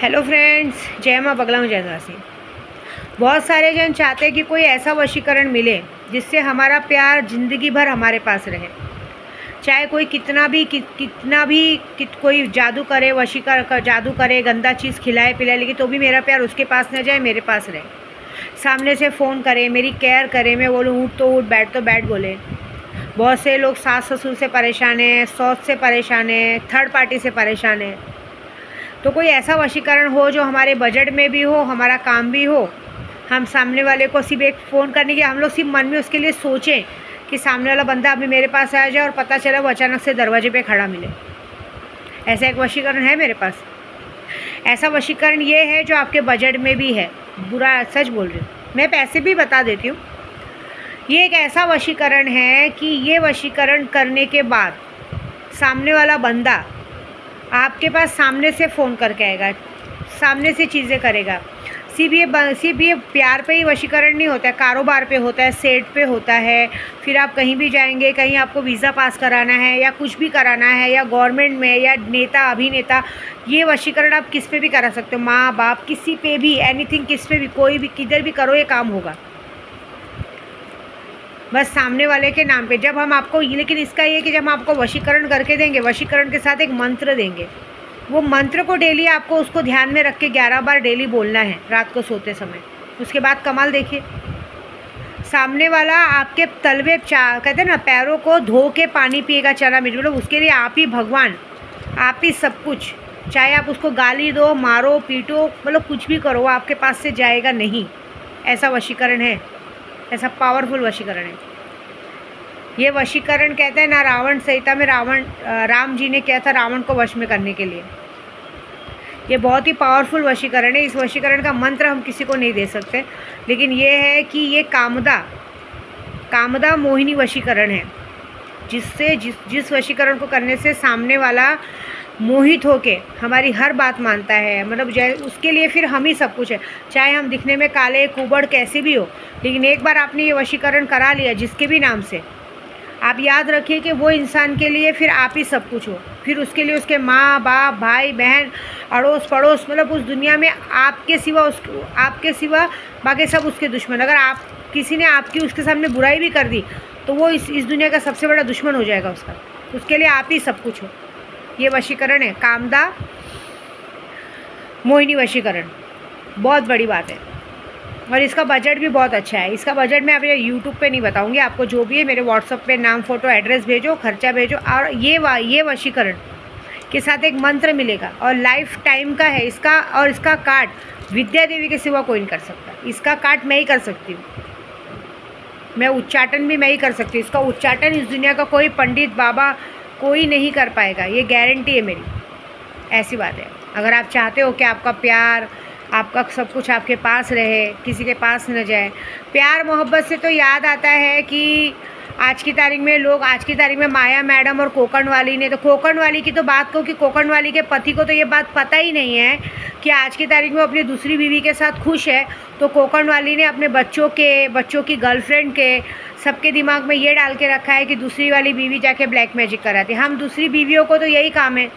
Hello friends, जय माँ बगला हूँ जयदासी। बहुत सारे जन चाहते हैं कि कोई ऐसा वशीकरण मिले जिससे हमारा प्यार ज़िंदगी भर हमारे पास रहे। चाहे कोई कितना भी कोई जादू करे, जादू करे, गंदा चीज़ खिलाए पिलाए, लेकिन तो भी मेरा प्यार उसके पास न जाए, मेरे पास रहे। सामने से फ़ोन करे, मेरी केयर करे, मैं बोलूँ उठ तो उठ, बैठ तो बैठ बोले। बहुत से लोग सास ससुर से परेशान हैं, सौत से परेशान हैं, थर्ड पार्टी से परेशान है। तो कोई ऐसा वशीकरण हो जो हमारे बजट में भी हो, हमारा काम भी हो, हम सामने वाले को सिर्फ एक फ़ोन करने की हम लोग सिर्फ मन में उसके लिए सोचें कि सामने वाला बंदा अभी मेरे पास आ जाए और पता चला वो अचानक से दरवाजे पे खड़ा मिले। ऐसा एक वशीकरण है मेरे पास। ऐसा वशीकरण ये है जो आपके बजट में भी है। बुरा सच बोल रही हूँ, मैं पैसे भी बता देती हूँ। ये एक ऐसा वशीकरण है कि ये वशीकरण करने के बाद सामने वाला बंदा आपके पास सामने से फ़ोन करके आएगा, सामने से चीज़ें करेगा। सिर्फ ये प्यार पे ही वशीकरण नहीं होता है, कारोबार पे होता है, सेट पे होता है। फिर आप कहीं भी जाएंगे, कहीं आपको वीज़ा पास कराना है या कुछ भी कराना है, या गवर्नमेंट में या नेता अभिनेता, ये वशीकरण आप किस पे भी करा सकते हो। माँ बाप, किसी पे भी, एनीथिंग, किस पे भी, कोई भी, किधर भी करो ये काम होगा, बस सामने वाले के नाम पे। जब हम आपको, लेकिन इसका ये कि जब हम आपको वशीकरण करके देंगे, वशीकरण के साथ एक मंत्र देंगे। वो मंत्र को डेली आपको उसको ध्यान में रख के 11 बार डेली बोलना है रात को सोते समय। उसके बाद कमाल देखिए, सामने वाला आपके तलवे कहते हैं ना, पैरों को धो के पानी पिएगा चना मिर्च, मतलब उसके लिए आप ही भगवान, आप ही सब कुछ। चाहे आप उसको गाली दो, मारो, पीटो, मतलब कुछ भी करो, वो आपके पास से जाएगा नहीं। ऐसा वशीकरण है, ऐसा पावरफुल वशीकरण है ये वशीकरण। कहते हैं ना, रावण संहिता में राम जी ने किया था रावण को वश में करने के लिए। ये बहुत ही पावरफुल वशीकरण है। इस वशीकरण का मंत्र हम किसी को नहीं दे सकते, लेकिन ये है कि ये कामदा मोहिनी वशीकरण है, जिससे जिस वशीकरण को करने से सामने वाला मोहित होके हमारी हर बात मानता है। मतलब उसके लिए फिर हम ही सब कुछ है। चाहे हम दिखने में काले कुबड़ कैसे भी हो, लेकिन एक बार आपने ये वशीकरण करा लिया जिसके भी नाम से, आप याद रखिए कि वो इंसान के लिए फिर आप ही सब कुछ हो। फिर उसके लिए उसके माँ बाप, भाई बहन, अड़ोस पड़ोस, मतलब उस दुनिया में आपके सिवा बाकी सब उसके दुश्मन। अगर आप किसी ने आपकी उसके सामने बुराई भी कर दी तो वो इस दुनिया का सबसे बड़ा दुश्मन हो जाएगा उसका। उसके लिए आप ही सब कुछ हो। ये वशीकरण है, कामदा मोहिनी वशीकरण। बहुत बड़ी बात है और इसका बजट भी बहुत अच्छा है। इसका बजट मैं अभी यूट्यूब पे नहीं बताऊंगी आपको। जो भी है मेरे व्हाट्सअप पे नाम, फ़ोटो, एड्रेस भेजो, खर्चा भेजो। और ये वशीकरण के साथ एक मंत्र मिलेगा और लाइफ टाइम का है इसका। और इसका काट विद्या देवी के सिवा कोई नहीं कर सकता। इसका काट मैं ही कर सकती हूँ, मैं उच्चाटन भी मैं ही कर सकती हूँ। इसका उच्चाटन इस दुनिया का कोई पंडित बाबा कोई नहीं कर पाएगा, ये गारंटी है मेरी। ऐसी बात है। अगर आप चाहते हो कि आपका प्यार, आपका सब कुछ आपके पास रहे, किसी के पास न जाए, प्यार मोहब्बत से तो याद आता है कि आज की तारीख में माया मैडम और कोकण वाली ने, तो कोकण वाली की तो बात को कि कोकण वाली के पति को तो ये बात पता ही नहीं है कि आज की तारीख में अपनी दूसरी बीवी के साथ खुश है। तो कोकण वाली ने अपने बच्चों की गर्लफ्रेंड के, सबके दिमाग में ये डाल के रखा है कि दूसरी वाली बीवी जाके ब्लैक मैजिक कराती। हम दूसरी बीवियों को तो यही काम है,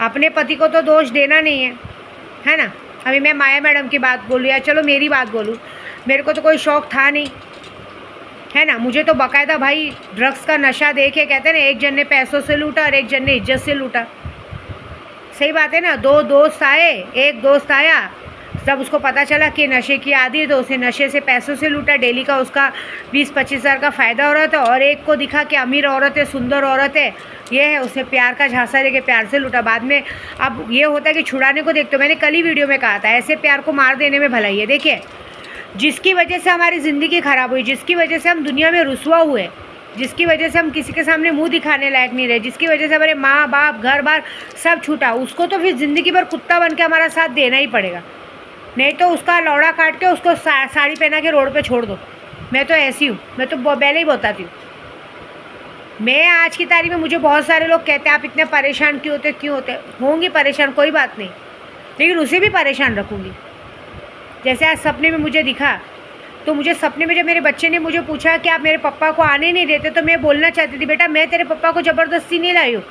अपने पति को तो दोष देना नहीं है ना। अभी मैं माया मैडम की बात बोलूँ या चलो मेरी बात बोलूँ, मेरे को तो कोई शौक़ था नहीं, है ना। मुझे तो बाकायदा भाई ड्रग्स का नशा देखे, कहते हैं ना, एक जन ने पैसों से लूटा और एक जन ने इज्जत से लूटा। सही बात है ना। दो दोस्त आए, एक दोस्त आया, जब उसको पता चला कि नशे की आदी है तो उसे नशे से पैसों से लूटा। डेली का उसका 20-25 हज़ार का फ़ायदा हो रहा था। और एक को दिखा कि अमीर औरत है, सुंदर औरत है, ये है, उसे प्यार का झांसा देके प्यार से लूटा। बाद में अब ये होता है कि छुड़ाने को देखते हो। मैंने कल ही वीडियो में कहा था, ऐसे प्यार को मार देने में भलाई है। देखिए, जिसकी वजह से हमारी ज़िंदगी ख़राब हुई, जिसकी वजह से हम दुनिया में रुसवा हुए, जिसकी वजह से हम किसी के सामने मुंह दिखाने लायक नहीं रहे, जिसकी वजह से हमारे माँ बाप, घर बार सब छूटा, उसको तो फिर ज़िंदगी भर कुत्ता बन के हमारा साथ देना ही पड़ेगा। नहीं तो उसका लौड़ा काट के उसको साड़ी पहना के रोड पे छोड़ दो। मैं तो ऐसी हूँ, मैं तो पहले ही बताती हूँ। मैं आज की तारीख में, मुझे बहुत सारे लोग कहते हैं आप इतने परेशान क्यों होते होंगी परेशान, कोई बात नहीं, लेकिन उसे भी परेशान रखूँगी। जैसे आज सपने में मुझे दिखा, तो मुझे सपने में जब मेरे बच्चे ने मुझे पूछा कि आप मेरे पापा को आने नहीं देते, तो मैं बोलना चाहती थी, बेटा मैं तेरे पापा को ज़बरदस्ती नहीं लाई हूँ,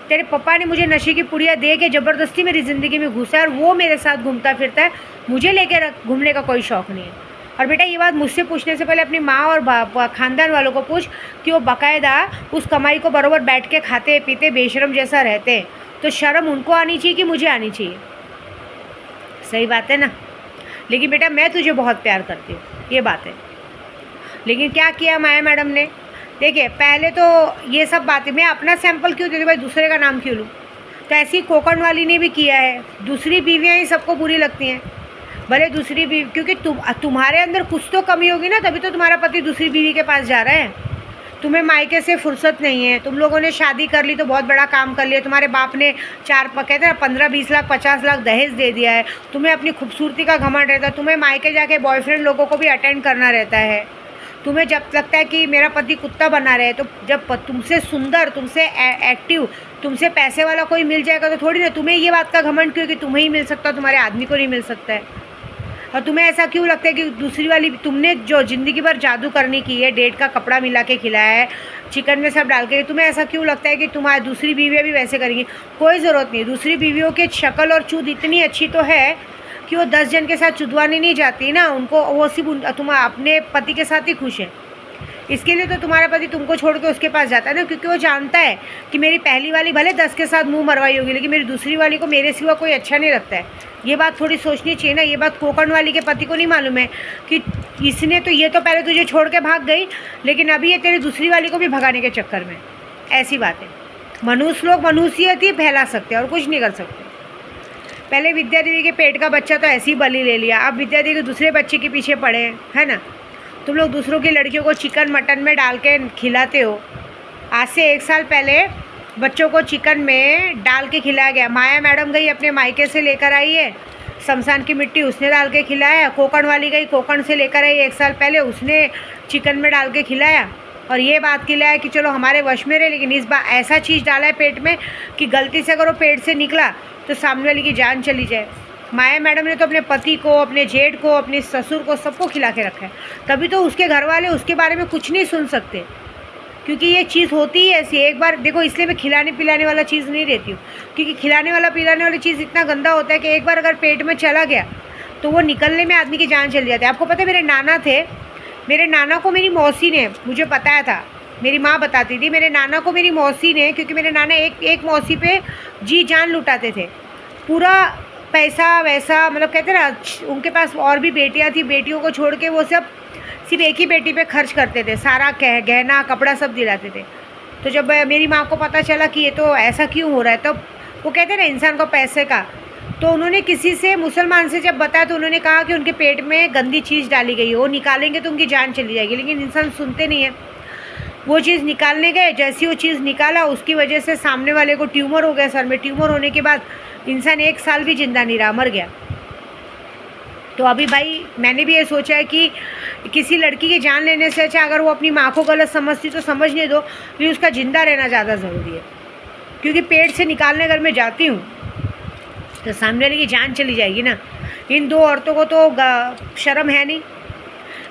तेरे पापा ने मुझे नशे की पुड़िया दे के ज़बरदस्ती मेरी ज़िंदगी में घुसा है और वो मेरे साथ घूमता फिरता है, मुझे लेकर घूमने का कोई शौक़ नहीं है। और बेटा ये बात मुझसे पूछने से पहले अपनी माँ और ख़ानदान वालों को पूछ कि वो बाकायदा उस कमाई को बराबर बैठ के खाते पीते बेशरम जैसा रहते हैं, तो शर्म उनको आनी चाहिए कि मुझे आनी चाहिए? सही बात है ना। लेकिन बेटा मैं तुझे बहुत प्यार करती हूँ, ये बात है। लेकिन क्या किया माया मैडम ने, देखिए पहले तो ये सब बातें, मैं अपना सैंपल क्यों देती भाई, दूसरे का नाम क्यों लूँ? तो ऐसी कोकण वाली ने भी किया है। दूसरी बीवियाँ ही सबको बुरी लगती हैं, भले दूसरी बीवी, क्योंकि तुम्हारे अंदर कुछ तो कमी होगी ना, तभी तो तुम्हारा पति दूसरी बीवी के पास जा रहा है। तुम्हें मायके से फुर्सत नहीं है, तुम लोगों ने शादी कर ली तो बहुत बड़ा काम कर लिया, तुम्हारे बाप ने कहते हैं 15-20 लाख 50 लाख दहेज दे दिया है, तुम्हें अपनी खूबसूरती का घमंड रहता है, तुम्हें मायके जाके बॉयफ्रेंड लोगों को भी अटेंड करना रहता है, तुम्हें जब लगता है कि मेरा पति कुत्ता बना रहे, तो जब तुमसे सुंदर, तुमसे एक्टिव, तुमसे पैसे वाला कोई मिल जाएगा तो थोड़ी ना तुम्हें ये बात का घमंड क्यों कि तुम्हें ही मिल सकता, तुम्हारे आदमी को नहीं मिल सकता है। और तुम्हें ऐसा क्यों लगता है कि दूसरी वाली, तुमने जो ज़िंदगी भर जादू करने की है, डेट का कपड़ा मिला के खिलाया है, चिकन में सब डाल के, तुम्हें ऐसा क्यों लगता है कि तुम्हारी दूसरी बीवियाँ भी वैसे करेंगी? कोई ज़रूरत नहीं। दूसरी बीवियों की शक्ल और चूद इतनी अच्छी तो है कि वो 10 जन के साथ चुदवानी नहीं जाती ना, उनको वो सिर्फ तुम अपने पति के साथ ही खुश है। इसके लिए तो तुम्हारा पति तुमको छोड़ के उसके पास जाता है ना, क्योंकि वो जानता है कि मेरी पहली वाली भले 10 के साथ मुंह मरवाई होगी, लेकिन मेरी दूसरी वाली को मेरे सिवा कोई अच्छा नहीं लगता है। ये बात थोड़ी सोचनी चाहिए ना। ये बात कोकण वाली के पति को नहीं मालूम है कि इसने तो, ये तो पहले तुझे छोड़ के भाग गई, लेकिन अभी ये तेरी दूसरी वाली को भी भगाने के चक्कर में। ऐसी बात है। मनुष्य लोग मनुष्यत ही फैला सकते हैं और कुछ नहीं कर सकते। पहले विद्या देवी के पेट का बच्चा तो ऐसी बलि ले लिया, अब विद्या देवी के दूसरे बच्चे के पीछे पड़े हैं, है ना। तुम लोग दूसरों की लड़कियों को चिकन मटन में डाल के खिलाते हो। आज से 1 साल पहले बच्चों को चिकन में डाल के खिलाया गया। माया मैडम गई अपने मायके से लेकर आई है, शमशान की मिट्टी उसने डाल के खिलाया। कोकण वाली गई, कोकण से लेकर आई 1 साल पहले, उसने चिकन में डाल के खिलाया और ये बात खिलाया कि चलो हमारे वश में रहे। लेकिन इस बार ऐसा चीज़ डाला है पेट में कि गलती से अगर वो पेट से निकला तो सामने वाली की जान चली जाए। माया मैडम ने तो अपने पति को, अपने जेठ को, अपने ससुर को, सबको खिला के रखा है। तभी तो उसके घर वाले उसके बारे में कुछ नहीं सुन सकते, क्योंकि ये चीज़ होती है ऐसी। एक बार देखो, इसलिए मैं खिलाने पिलाने वाला चीज़ नहीं रहती हूँ, क्योंकि खिलाने वाला पिलाने वाली चीज़ इतना गंदा होता है कि एक बार अगर पेट में चला गया तो वो निकलने में आदमी की जान चली जाती है। आपको पता है, मेरे नाना थे, मेरे नाना को मेरी मौसी ने मुझे बताया था, मेरी माँ बताती थी, मेरे नाना को मेरी मौसी ने, क्योंकि मेरे नाना एक मौसी पे जी जान लुटाते थे, पूरा पैसा वैसा, मतलब कहते ना, उनके पास और भी बेटियां थी, बेटियों को छोड़ के वो सब सिर्फ एक ही बेटी पे खर्च करते थे, सारा गहना कपड़ा सब दिलाते थे। तो जब मेरी माँ को पता चला कि ये तो ऐसा क्यों हो रहा है, तो वो कहते ना इंसान को पैसे का, तो उन्होंने किसी से, मुसलमान से जब बताया तो उन्होंने कहा कि उनके पेट में गंदी चीज़ डाली गई है, वो निकालेंगे तो उनकी जान चली जाएगी। लेकिन इंसान सुनते नहीं है। वो चीज़ निकालने गए, जैसी वो चीज़ निकाला उसकी वजह से सामने वाले को ट्यूमर हो गया सर में। ट्यूमर होने के बाद इंसान 1 साल भी जिंदा नहीं रहा, मर गया। तो अभी भाई मैंने भी ये सोचा है कि किसी लड़की की जान लेने से अच्छा अगर वो अपनी माँ को गलत समझती तो समझने दो, लेकिन उसका ज़िंदा रहना ज़्यादा ज़रूरी है। क्योंकि पेट से निकालने अगर मैं जाती हूँ तो सामने वाले की जान चली जाएगी ना। इन 2 औरतों को तो शर्म है नहीं।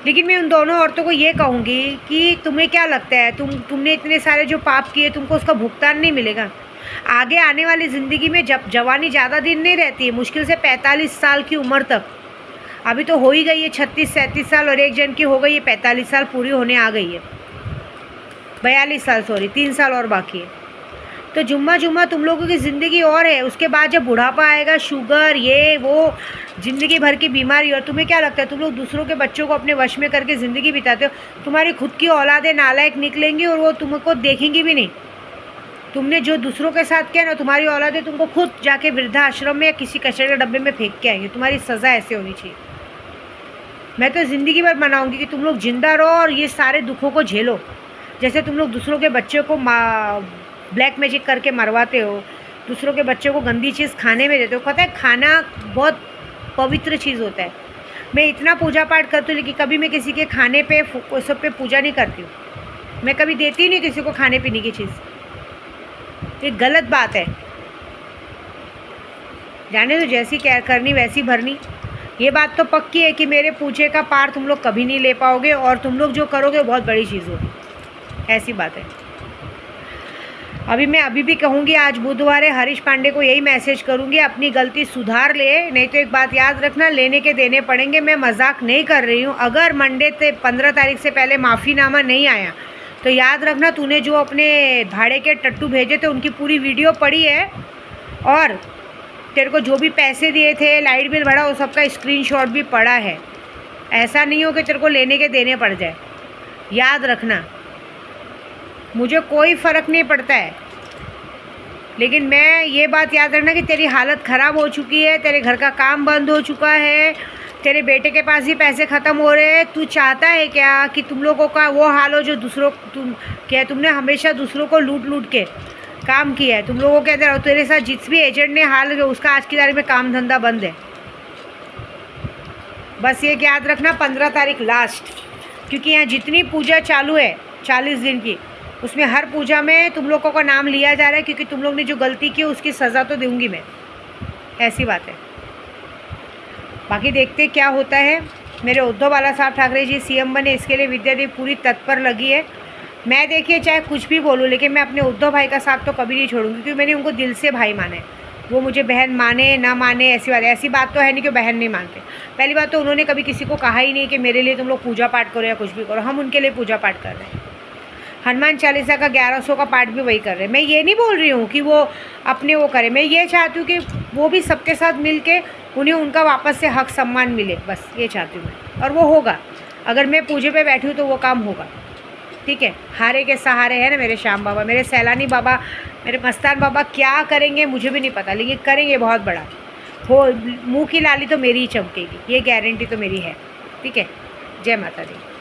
लेकिन मैं उन दोनों औरतों को ये कहूँगी कि तुम्हें क्या लगता है, तुमने इतने सारे जो पाप किए, तुमको उसका भुगतान नहीं मिलेगा। आगे आने वाली ज़िंदगी में जब जवानी ज़्यादा दिन नहीं रहती है, मुश्किल से 45 साल की उम्र तक, अभी तो हो ही गई है 36-37 साल, और एक जन की हो गई है 45 साल पूरी होने आ गई है, 42 साल, सॉरी 3 साल और बाकी है। तो जुम्मा तुम लोगों की ज़िंदगी और है। उसके बाद जब बुढ़ापा आएगा, शुगर, ये वो, ज़िंदगी भर की बीमारी। और तुम्हें क्या लगता है, तुम लोग दूसरों के बच्चों को अपने वश में करके ज़िंदगी बिताते हो। तुम्हारी खुद की औलादें नालायक निकलेंगी और वो तुमको देखेंगी भी नहीं। तुमने जो दूसरों के साथ किया ना, तुम्हारी औलादें तुमको खुद जाके वृद्धाश्रम में या किसी कचरे के डब्बे में फेंक के आएंगे। तुम्हारी सज़ा ऐसे होनी चाहिए। मैं तो ज़िंदगी भर मनाऊँगी कि तुम लोग जिंदा रहो और ये सारे दुखों को झेलो। जैसे तुम लोग दूसरों के बच्चों को ब्लैक मैजिक करके मरवाते हो, दूसरों के बच्चों को गंदी चीज़ खाने में देते हो। पता है, खाना बहुत पवित्र चीज़ होता है। मैं इतना पूजा पाठ करती हूँ, लेकिन कभी मैं किसी के खाने पे सब पे पूजा नहीं करती हूँ। मैं कभी देती ही नहीं किसी को खाने पीने की चीज़। ये गलत बात है। जाने तो जैसी क्या करनी वैसी भरनी। ये बात तो पक्की है कि मेरे पूछे का पार तुम लोग कभी नहीं ले पाओगे, और तुम लोग जो करोगे वो बहुत बड़ी चीज़ होगी। ऐसी बात है। अभी भी कहूँगी, आज बुधवार है, हरीश पांडे को यही मैसेज करूँगी, अपनी गलती सुधार ले, नहीं तो एक बात याद रखना, लेने के देने पड़ेंगे। मैं मजाक नहीं कर रही हूँ। अगर मंडे से 15 तारीख से पहले माफ़ीनामा नहीं आया तो याद रखना, तूने जो अपने भाड़े के टट्टू भेजे थे उनकी पूरी वीडियो पड़ी है, और तेरे को जो भी पैसे दिए थे, लाइट बिल भरा, वो सबका स्क्रीनशॉट भी पड़ा है। ऐसा नहीं हो कि तेरे को लेने के देने पड़ जाए, याद रखना। मुझे कोई फ़र्क नहीं पड़ता है, लेकिन मैं ये बात याद रखना कि तेरी हालत ख़राब हो चुकी है, तेरे घर का काम बंद हो चुका है, तेरे बेटे के पास ही पैसे ख़त्म हो रहे हैं। तू चाहता है क्या कि तुम लोगों का वो हाल हो जो दूसरों, तुमने हमेशा दूसरों को लूट के काम किया है, तुम लोगों के अंदर। और तेरे साथ जिस भी एजेंट ने हाल किया उसका आज की तारीख में काम धंधा बंद है। बस ये याद रखना, 15 तारीख लास्ट, क्योंकि यहाँ जितनी पूजा चालू है 40 दिन की, उसमें हर पूजा में तुम लोगों का नाम लिया जा रहा है, क्योंकि तुम लोग ने जो गलती की उसकी सज़ा तो दूंगी मैं, ऐसी बात है। बाकी देखते क्या होता है। मेरे उद्धव बाला साहब ठाकरे जी सीएम बने, इसके लिए विद्या देवी पूरी तत्पर लगी है। मैं देखिए चाहे कुछ भी बोलूँ, लेकिन मैं अपने उद्धव भाई का साथ तो कभी नहीं छोड़ूंगी, क्योंकि मैंने उनको दिल से भाई माना है। वो मुझे बहन माने ना माने, ऐसी बात तो है नहीं कि बहन नहीं मानते। पहली बात तो उन्होंने कभी किसी को कहा ही नहीं कि मेरे लिए तुम लोग पूजा पाठ करो या कुछ भी करो। हम उनके लिए पूजा पाठ कर रहे हैं। हनुमान चालीसा का 1100 का पाठ भी वही कर रहे हैं। मैं ये नहीं बोल रही हूँ कि वो अपने वो करें, मैं ये चाहती हूँ कि वो भी सबके साथ मिल के उन्हें उनका वापस से हक सम्मान मिले, बस ये चाहती हूँ मैं। और वो होगा, अगर मैं पूजे पे बैठी हूँ तो वो काम होगा, ठीक है। हारे के सहारे है ना मेरे श्याम बाबा, मेरे सैलानी बाबा, मेरे मस्तान बाबा। क्या करेंगे मुझे भी नहीं पता, लेकिन करेंगे बहुत बड़ा। हो मुँह की लाली तो मेरी ही चमकेगी, ये गारंटी तो मेरी है, ठीक है। जय माता दी।